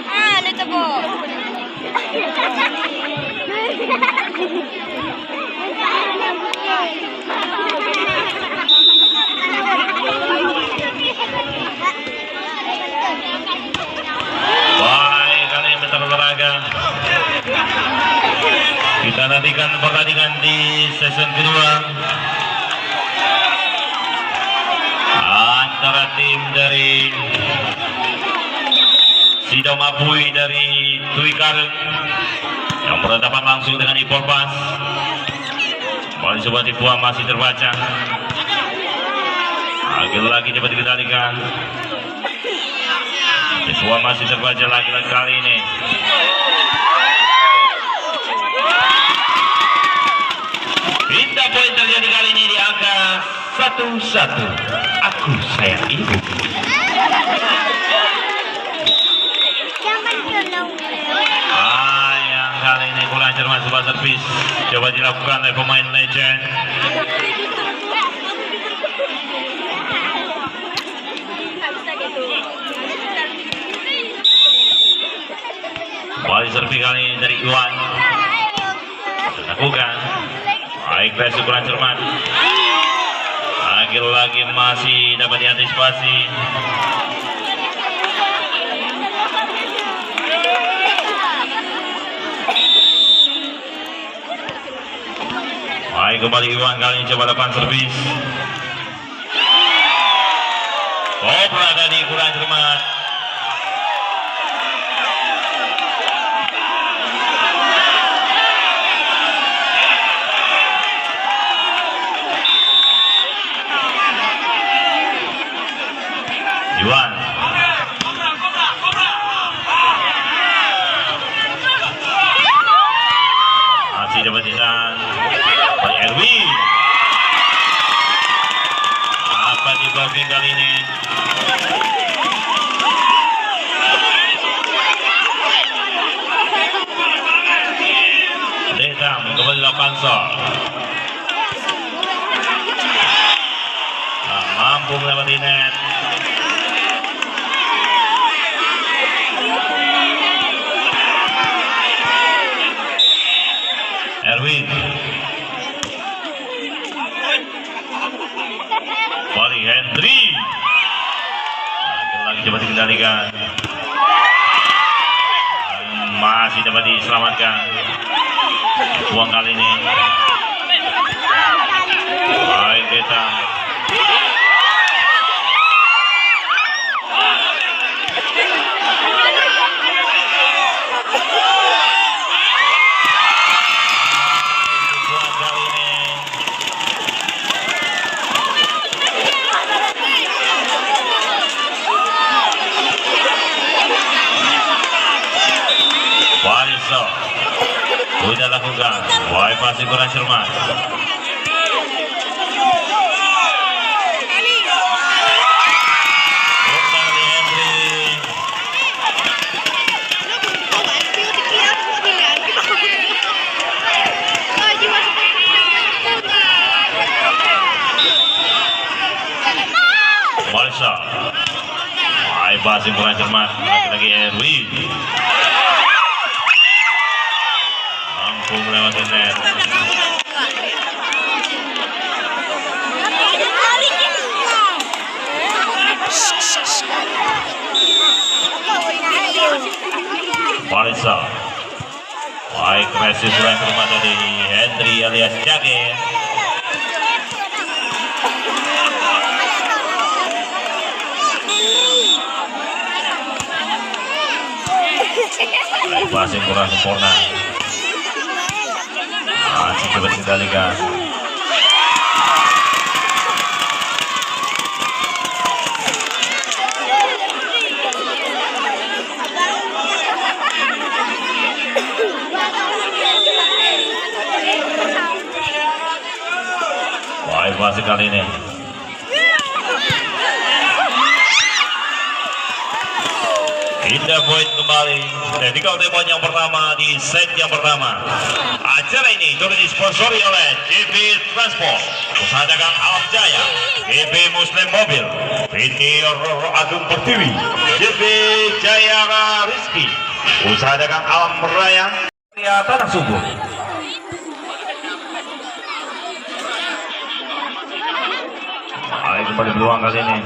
Ano ito po? Baik, kali ini bentar olahraga. Kita nantikan pertandingan di season kedua antara tim dari Sidom Apui dari Tuikar yang berhadapan langsung dengan Ipolpas. Bola coba Tipuan masih terbaca. Lagi-lagi dapat dikendalikan. Tipuan masih terbaca lagi-lagi kali ini. Pindah poin terjadi kali ini di angka 1-1. Aku sayang ibu. Yang kali ini kurang cermat sebuah servis coba dilakukan oleh pemain legend. Wali servis kali ini dari Iwan lakukan. Baik, versi kurang cermat. Lagi-lagi masih dapat diantisipasi. Baik, kembali Iwan kali ini coba lakukan servis. Berada di kurang cermat. Iwan masih dapat ditahan oleh Erwin. Apa di blocking kali ini? Detam kembali lakukan sol. Mampu melewati net. Erwin Wali Hendry lagi coba dikendalikan, masih dapat diselamatkan. Buang kali ini baik kita sudah lakukan. Wah, pasti kurang cermat. Balsa. Wah, pasti kurang cermat. Lagi-lagi Erwin. Melewati net. Balsa. Baik, agresif kurang cermat dari Hendry alias Jage. passing kurang sempurna. Masih coba dikendalikan. Baik passing kali ini. Indah poin kembali. Medical Demon yang pertama di set yang pertama. Acara ini turut disponsori oleh JP Transport, Usaha Dagang Alam Jaya, JP Muslim Mobil, PT Roro Agung Pertiwi, JP Jaya Rizki, Usaha Dagang Alam Raya, Tanah Subur. Ayo kembali beruang kali ini.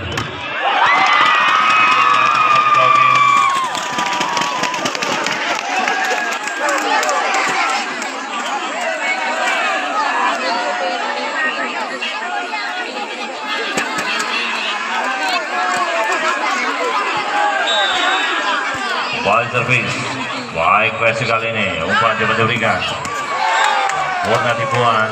Ball service, baik versi kali ini, umpan coba diberikan. Warna tipuan.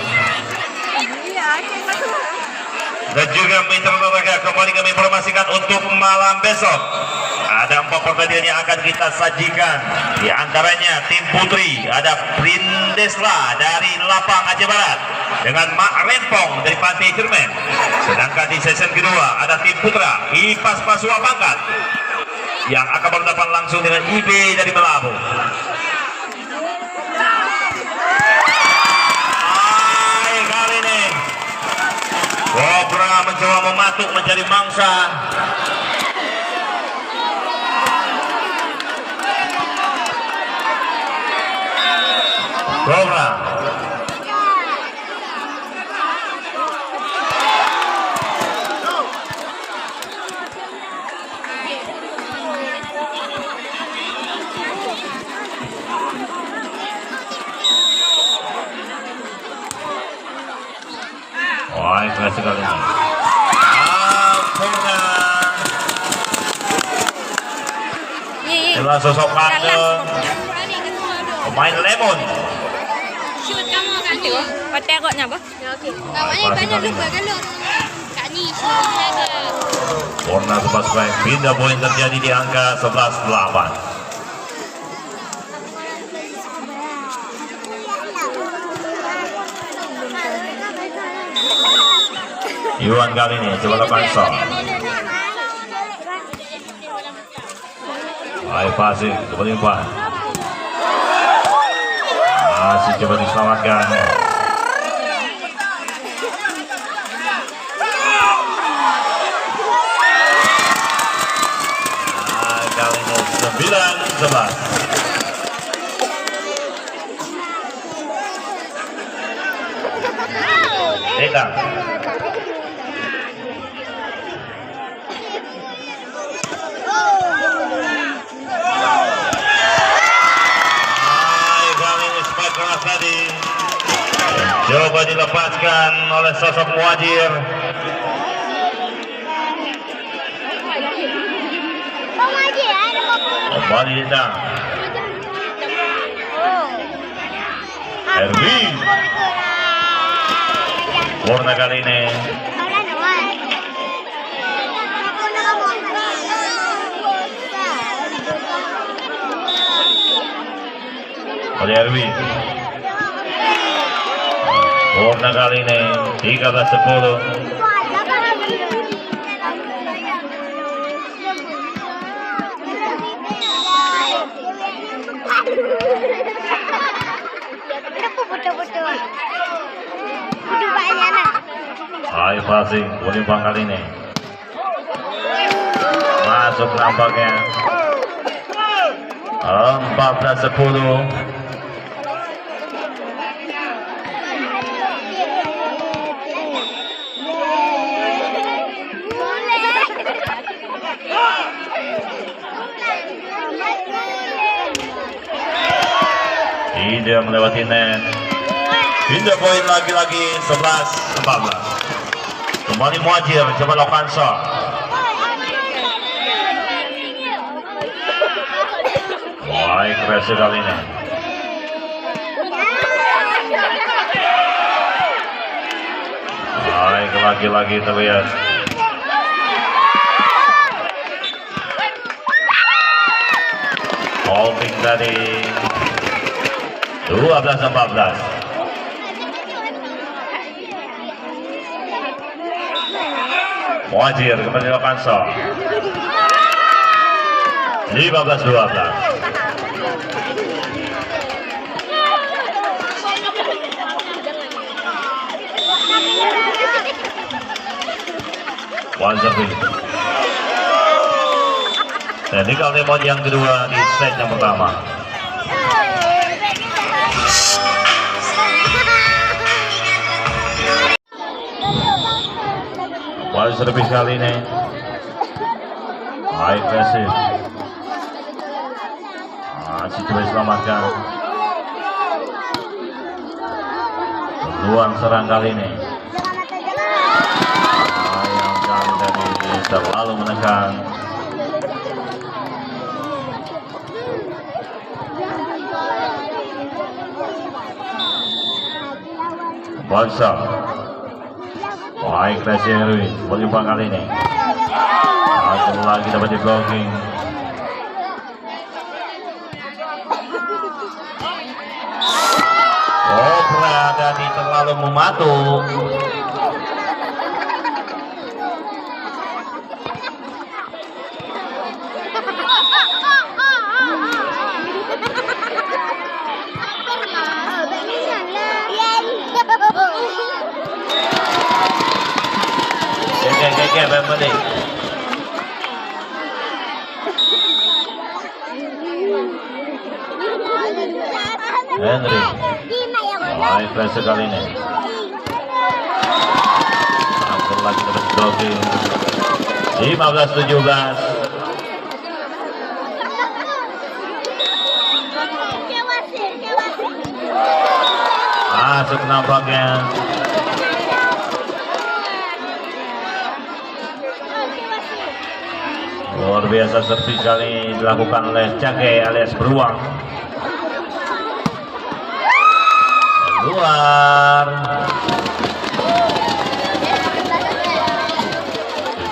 Dan juga mitra olahraga kembali kami informasikan untuk malam besok ada 4 pertandingan yang akan kita sajikan. Di antaranya tim putri ada Prindesla dari Lapang Aceh Barat dengan Mak Rempong dari Pantai Cermen. Sedangkan di sesi kedua ada tim putra Ipas Pasua Pangkat yang akan berhadapan langsung dengan IB dari Melabu. Kali ini Cobra mencoba mematuk mencari mangsa. Cobra keras sekali. Itulah sosok Panggung pemain Lemon. Shoot kamu kan tu. Pakai kok nyapa? Okey. Namanya banyak lupa kan lu. Kak ni shoot ada. Warna sepas baik. Pindah poin terjadi di angka 11-8. Iwan kali ini coba lakukan shot. Baik passing, kembali umpan. Masih coba diselamatkan. Kali ini 9-11. Datang. Tadi coba dilepaskan oleh sosok Muajir. Kembali datang Erwin. Warna kali ini oleh Erwin. Warna kali ini 13-10. High passing, Bunimbang kali ini masuk nampaknya 14-10. Dia melewati net. Pindah poin lagi-lagi 11-14. Kembali Muajir coba lakukan shot. Baik, versi kali ini. Baik, lagi-lagi terlihat. Holding tadi 12-14. Wajir kembali Lokanso 15-12. Wajir technical timeout yang kedua di set yang pertama. Wajib servis kali ini. Baik, agresif. Masih coba diselamatkan. Peluang serang kali ini. Yang kali tadi terlalu menekan. Bangsa. Baik, Resi Herwin berjumpang kali ini. Satu lagi dapat di blocking. Oh, Pradani terlalu mematuk. Balik. Henry. Baik, pressure kali ini. Langsung lagi dapat jogging. 15-17. Masuk nampaknya. Luar biasa servis kali dilakukan oleh Cage alias Beruang. Keluar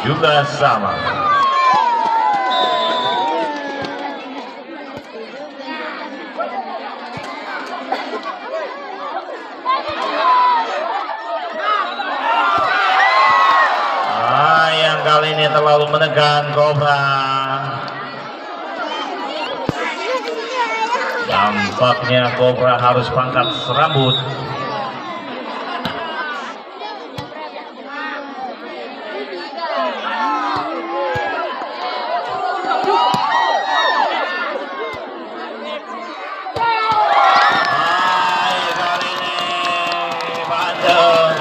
17 sama. Yang kali ini terlalu menekan Cobra. Tampaknya Cobra harus pangkat serambut. Kali ini bandel.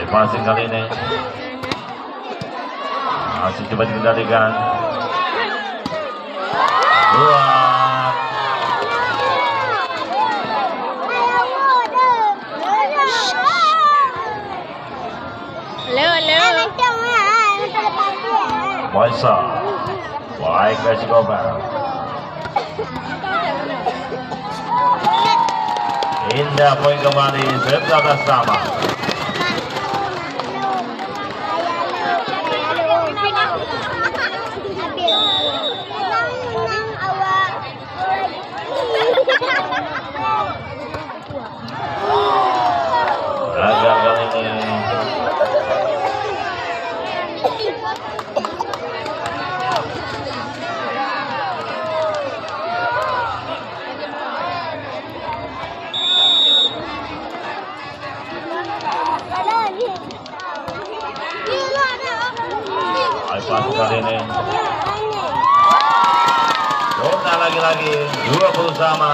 Passing kali ini masih coba dikendalikan. Luar. Moisa. Baik, resiko bang. Indah poin kembali 11 sama. Gagal kali ini. Pas kali ini. Dona lagi-lagi 20 sama.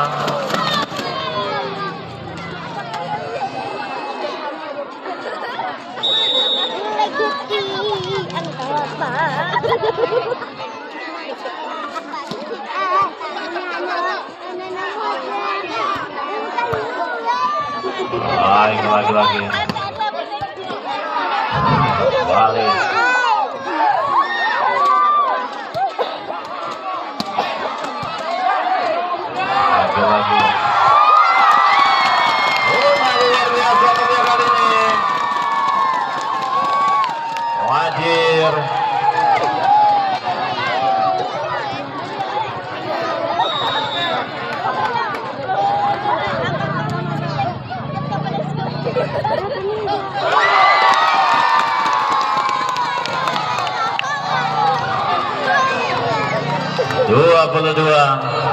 Baik, lagi-lagi. Balik. Lagi-lagi. Luar biasa dia kali ini. Wajir.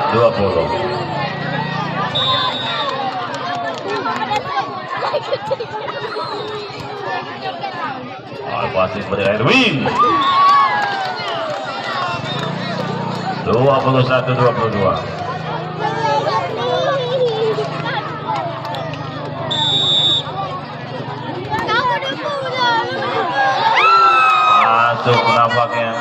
Dua puluh. Pasti seperti Erwin. 21-22. Masuk nampaknya.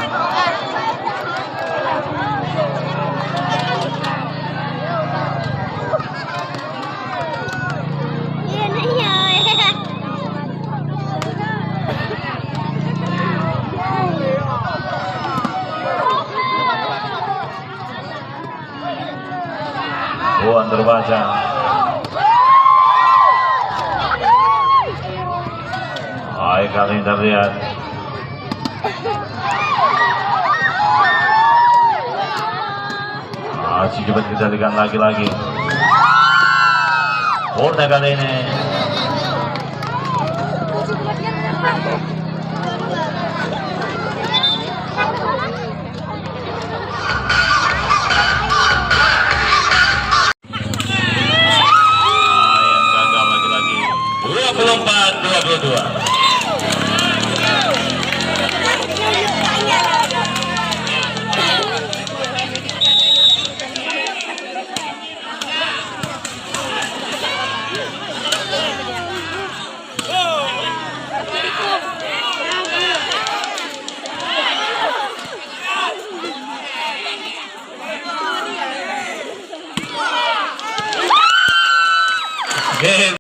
Buan terbaca. Baik, kali ini terlihat. Masih coba kita lihat lagi-lagi. Murni kali ini. Gagal lagi-lagi. 24-22. Game